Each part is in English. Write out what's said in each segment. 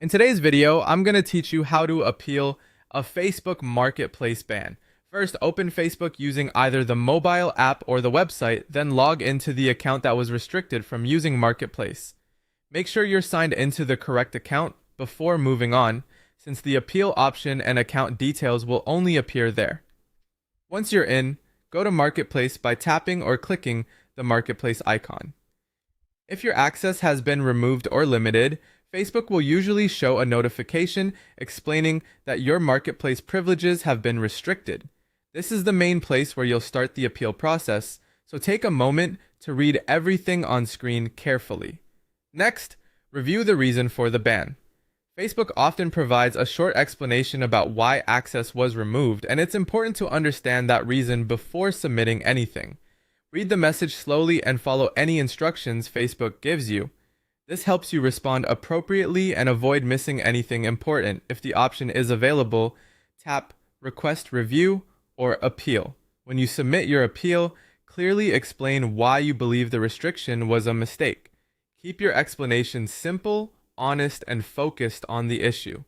In today's video, I'm going to teach you how to appeal a Facebook Marketplace ban. First, open Facebook using either the mobile app or the website, then log into the account that was restricted from using Marketplace. Make sure you're signed into the correct account before moving on, since the appeal option and account details will only appear there. Once you're in, go to Marketplace by tapping or clicking the Marketplace icon. If your access has been removed or limited, Facebook will usually show a notification explaining that your marketplace privileges have been restricted. This is the main place where you'll start the appeal process, so take a moment to read everything on screen carefully. Next, review the reason for the ban. Facebook often provides a short explanation about why access was removed, and it's important to understand that reason before submitting anything. Read the message slowly and follow any instructions Facebook gives you. This helps you respond appropriately and avoid missing anything important. If the option is available, tap Request Review or Appeal. When you submit your appeal, clearly explain why you believe the restriction was a mistake. Keep your explanation simple, honest, and focused on the issue.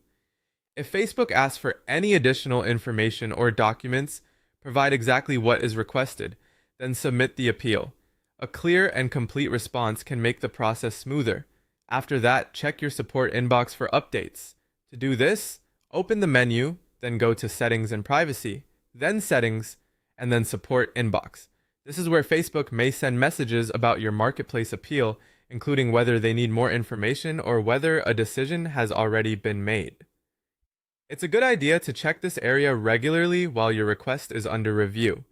If Facebook asks for any additional information or documents, provide exactly what is requested, then submit the appeal. A clear and complete response can make the process smoother. After that, check your support inbox for updates. To do this, open the menu, then go to Settings and Privacy, then Settings, and then Support Inbox. This is where Facebook may send messages about your marketplace appeal, including whether they need more information or whether a decision has already been made. It's a good idea to check this area regularly while your request is under review.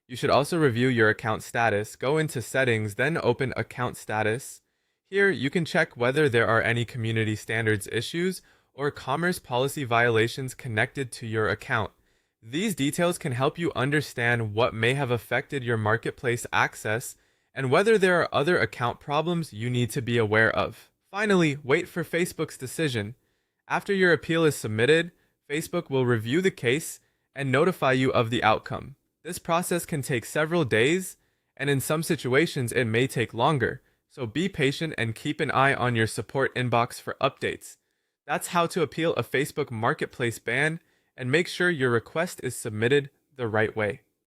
You should also review your account status, go into Settings, then open Account Status. Here, you can check whether there are any community standards issues or commerce policy violations connected to your account. These details can help you understand what may have affected your marketplace access and whether there are other account problems you need to be aware of. Finally, wait for Facebook's decision. After your appeal is submitted, Facebook will review the case and notify you of the outcome. This process can take several days, and in some situations it may take longer. So be patient and keep an eye on your support inbox for updates. That's how to appeal a Facebook Marketplace ban, and make sure your request is submitted the right way.